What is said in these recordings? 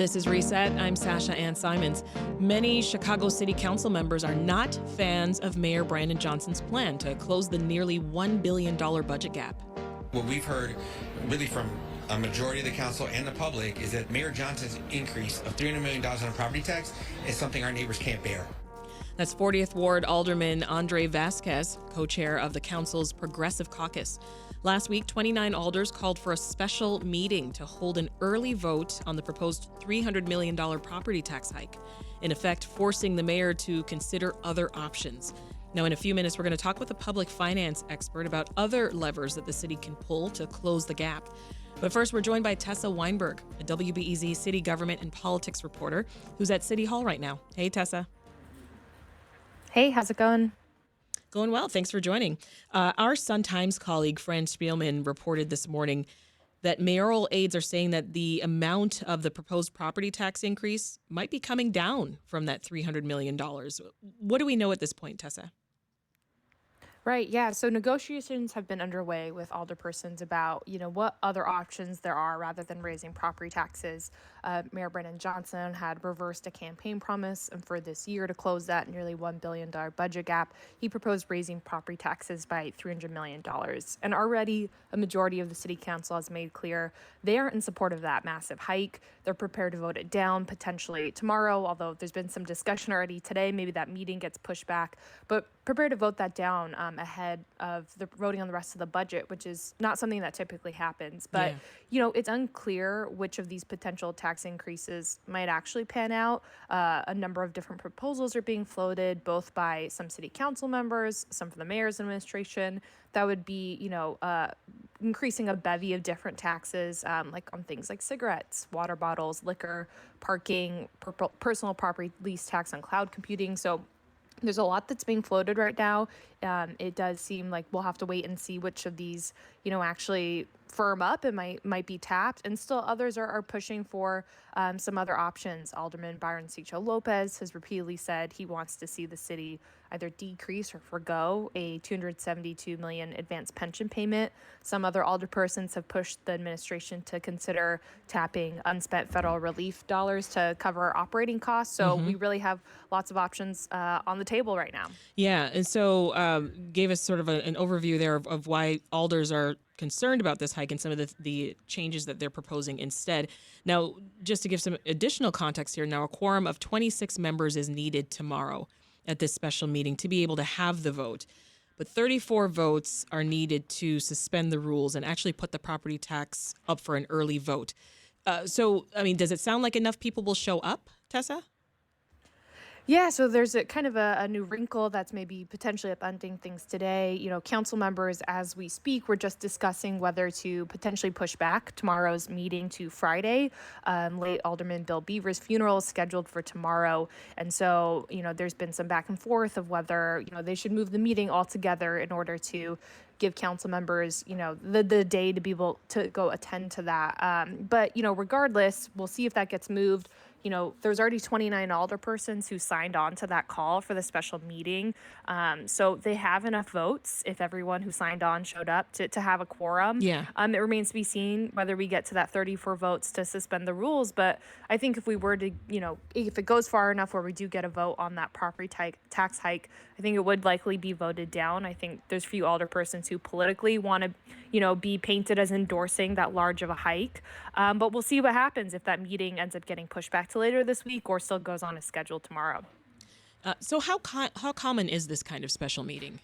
This is Reset. I'm Sasha-Ann Simons. Many Chicago City Council members are not fans of Mayor Brandon Johnson's plan to close the nearly $1 billion budget gap. What we've heard really from a majority of the council and the public is that Mayor Johnson's increase of $300 million on property tax is something our neighbors can't bear. That's 40th Ward Alderman Andre Vasquez, co-chair of the council's Progressive Caucus. Last week, 29 alders called for a special meeting to hold an early vote on the proposed $300 million property tax hike, in effect forcing the mayor to consider other options. Now, in a few minutes, we're going to talk with a public finance expert about other levers that the city can pull to close the gap. But first, we're joined by Tessa Weinberg, a WBEZ city government and politics reporter who's at City Hall right now. Hey, Tessa. Hey, how's it going? Going well. Thanks for joining. Our Sun-Times colleague, Fran Spielman, reported this morning that mayoral aides are saying that the amount of the proposed property tax increase might be coming down from that $300 million. What do we know at this point, Tessa? Right, yeah. So negotiations have been underway with alderpersons about, what other options there are rather than raising property taxes. Mayor Brandon Johnson had reversed a campaign promise, and for this year to close that nearly $1 billion budget gap, he proposed raising property taxes by $300 million. And already a majority of the city council has made clear they aren't in support of that massive hike. They're prepared to vote it down potentially tomorrow, although there's been some discussion already today. Maybe that meeting gets pushed back, but prepared to vote that down ahead of the voting on the rest of the budget, which is not something that typically happens. But, it's unclear which of these potential tax increases might actually pan out. A number of different proposals are being floated, both by some city council members, some from the mayor's administration. That would be, increasing a bevy of different taxes, like on things like cigarettes, water bottles, liquor, parking, personal property lease tax on cloud computing. So there's a lot that's being floated right now. It does seem like we'll have to wait and see which of these, actually firm up and might be tapped. And still others are pushing for some other options. Alderman Byron Cicho Lopez has repeatedly said he wants to see the city either decrease or forgo a $272 million advance pension payment. Some other alderpersons have pushed the administration to consider tapping unspent federal relief dollars to cover operating costs. So we really have lots of options on the table right now. Yeah, and so gave us sort of an overview there of why alders are concerned about this hike and some of the changes that they're proposing instead. Now, just to give some additional context here, now a quorum of 26 members is needed tomorrow at this special meeting to be able to have the vote. But 34 votes are needed to suspend the rules and actually put the property tax up for an early vote. So, does it sound like enough people will show up, Tessa? Yeah, so there's a kind of a new wrinkle that's maybe potentially upending things today. Council members, as we speak, we're just discussing whether to potentially push back tomorrow's meeting to Friday. Late Alderman Bill Beaver's funeral is scheduled for tomorrow. And so, there's been some back and forth of whether, they should move the meeting altogether in order to give council members, the day to be able to go attend to that. But, regardless, we'll see if that gets moved. There's already 29 alderpersons who signed on to that call for the special meeting. So they have enough votes if everyone who signed on showed up to have a quorum. Yeah. It remains to be seen whether we get to that 34 votes to suspend the rules. But I think if we were to, if it goes far enough where we do get a vote on that property tax hike, I think it would likely be voted down. I think there's few alderpersons who politically want to, be painted as endorsing that large of a hike. But we'll see what happens if that meeting ends up getting pushed back to later this week or still goes on as scheduled tomorrow. So how common is this kind of special meeting?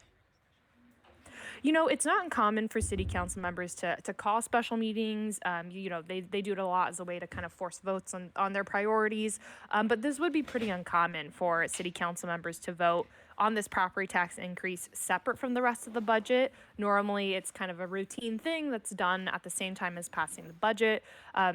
It's not uncommon for city council members to call special meetings. They do it a lot as a way to kind of force votes on their priorities. But this would be pretty uncommon for city council members to vote on this property tax increase separate from the rest of the budget. Normally, it's kind of a routine thing that's done at the same time as passing the budget.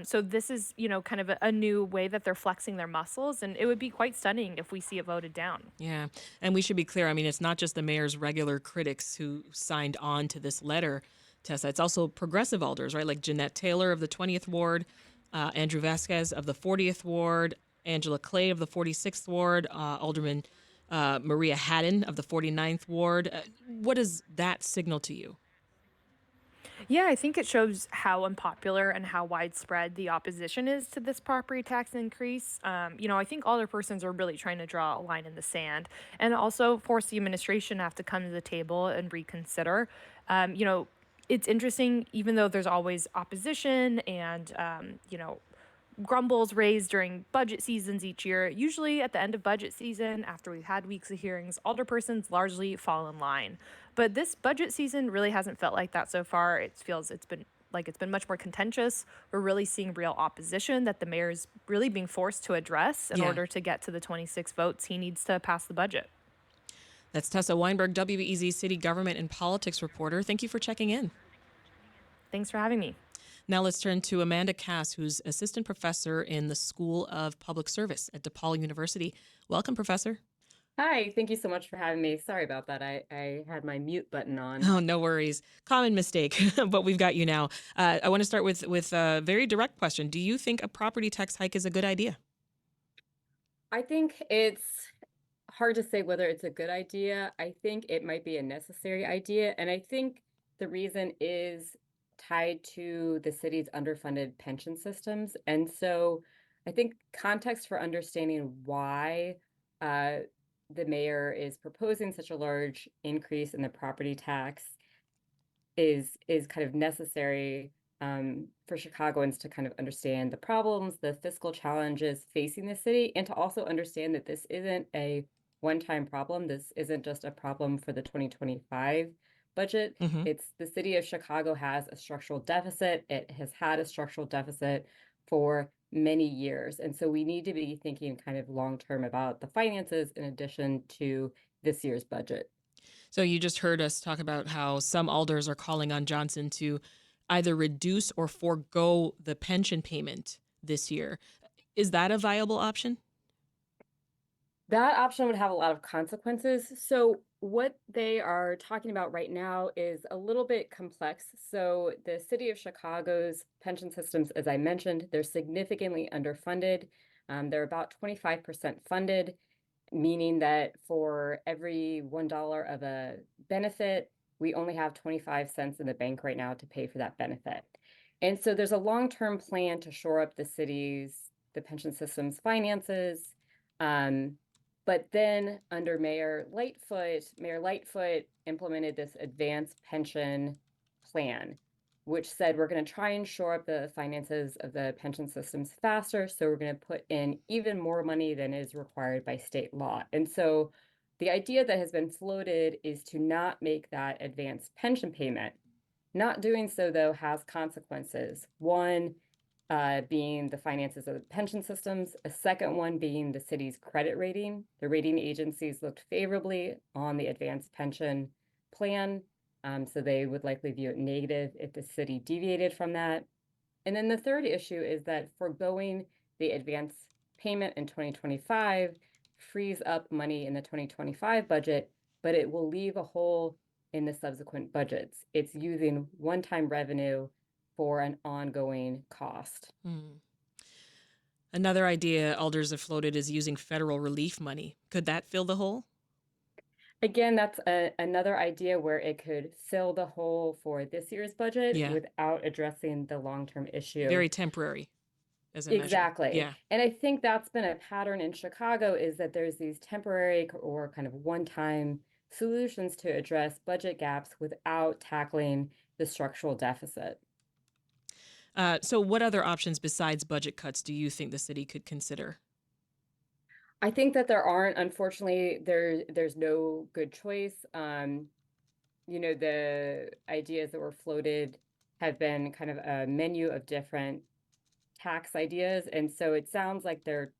So this is, kind of a new way that they're flexing their muscles, and it would be quite stunning if we see it voted down. Yeah, and we should be clear. It's not just the mayor's regular critics who signed on to this letter, Tessa. It's also progressive alders, right? Like Jeanette Taylor of the 20th Ward, Andrew Vasquez of the 40th Ward, Angela Clay of the 46th Ward, Alderman Maria Haddon of the 49th Ward. What does that signal to you? Yeah, I think it shows how unpopular and how widespread the opposition is to this property tax increase. I think alderpersons are really trying to draw a line in the sand and also force the administration to have to come to the table and reconsider. Um, you know, it's interesting, even though there's always opposition and, grumbles raised during budget seasons each year. Usually, at the end of budget season, after we've had weeks of hearings, alderpersons largely fall in line. But this budget season really hasn't felt like that so far. It's been much more contentious. We're really seeing real opposition that the mayor's really being forced to address in Yeah. order to get to the 26 votes he needs to pass the budget. That's Tessa Weinberg, WBEZ city government and politics reporter. Thank you for checking in. Thanks for having me. Now let's turn to Amanda Kass, who's assistant professor in the School of Public Service at DePaul University. Welcome, Professor. Hi, thank you so much for having me. Sorry about that. I had my mute button on. Oh, no worries. Common mistake, but we've got you now. I want to start with a very direct question. Do you think a property tax hike is a good idea? I think it's hard to say whether it's a good idea. I think it might be a necessary idea. And I think the reason is tied to the city's underfunded pension systems. And so I think context for understanding why uh, the mayor is proposing such a large increase in the property tax is kind of necessary for Chicagoans to kind of understand the problems, the fiscal challenges facing the city, and to also understand that this isn't a one-time problem. This isn't just a problem for the 2025 budget. Hmm. It's the city of Chicago has a structural deficit. It has had a structural deficit for many years. And so we need to be thinking kind of long-term about the finances in addition to this year's budget. So you just heard us talk about how some alders are calling on Johnson to either reduce or forego the pension payment this year. Is that a viable option? That option would have a lot of consequences. So what they are talking about right now is a little bit complex. So the city of Chicago's pension systems, as I mentioned, they're significantly underfunded. They're about 25% funded, meaning that for every $1 of a benefit, we only have 25 cents in the bank right now to pay for that benefit. And so there's a long-term plan to shore up the pension system's finances. But then under Mayor Lightfoot implemented this advanced pension plan, which said we're going to try and shore up the finances of the pension systems faster. So we're going to put in even more money than is required by state law. And so the idea that has been floated is to not make that advanced pension payment. Not doing so, though, has consequences. One, being the finances of the pension systems, a second one being the city's credit rating. The rating agencies looked favorably on the advanced pension plan, so they would likely view it negative if the city deviated from that. And then the third issue is that foregoing the advance payment in 2025 frees up money in the 2025 budget, but it will leave a hole in the subsequent budgets. It's using one-time revenue for an ongoing cost. Another idea alders have floated is using federal relief money. Could that fill the hole? Again, that's another idea where it could fill the hole for this year's budget Yeah. without addressing the long-term issue. Very temporary as a measure. Exactly. Yeah. And I think that's been a pattern in Chicago, is that there's these temporary or kind of one-time solutions to address budget gaps without tackling the structural deficit. So what other options besides budget cuts do you think the city could consider? I think that there aren't, unfortunately, there's no good choice. The ideas that were floated have been kind of a menu of different tax ideas. And so it sounds like they're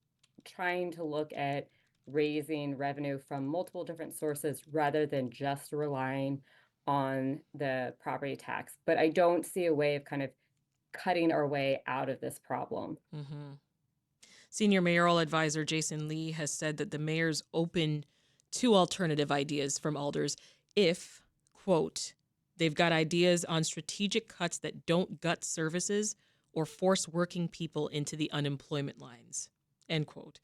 trying to look at raising revenue from multiple different sources rather than just relying on the property tax. But I don't see a way of kind of cutting our way out of this problem. Mm-hmm. Senior mayoral advisor Jason Lee has said that the mayor's open to alternative ideas from alders if, quote, they've got ideas on strategic cuts that don't gut services or force working people into the unemployment lines, end quote.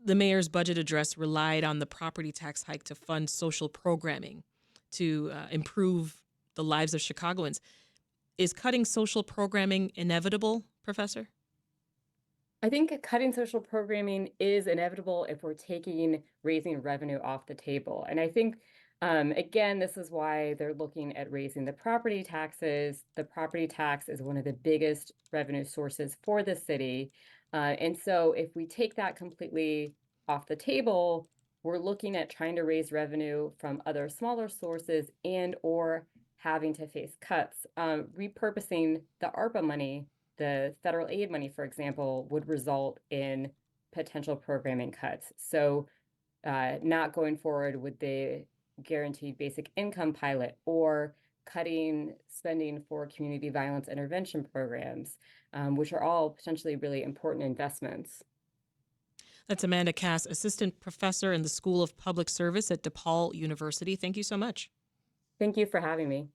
The mayor's budget address relied on the property tax hike to fund social programming to improve the lives of Chicagoans. Is cutting social programming inevitable, Professor? I think cutting social programming is inevitable if we're taking raising revenue off the table. And I think, again, this is why they're looking at raising the property taxes. The property tax is one of the biggest revenue sources for the city. And so if we take that completely off the table, we're looking at trying to raise revenue from other smaller sources and or having to face cuts. Repurposing the ARPA money, the federal aid money, for example, would result in potential programming cuts. So not going forward with the guaranteed basic income pilot or cutting spending for community violence intervention programs, which are all potentially really important investments. That's Amanda Kass, assistant professor in the School of Public Service at DePaul University. Thank you so much. Thank you for having me.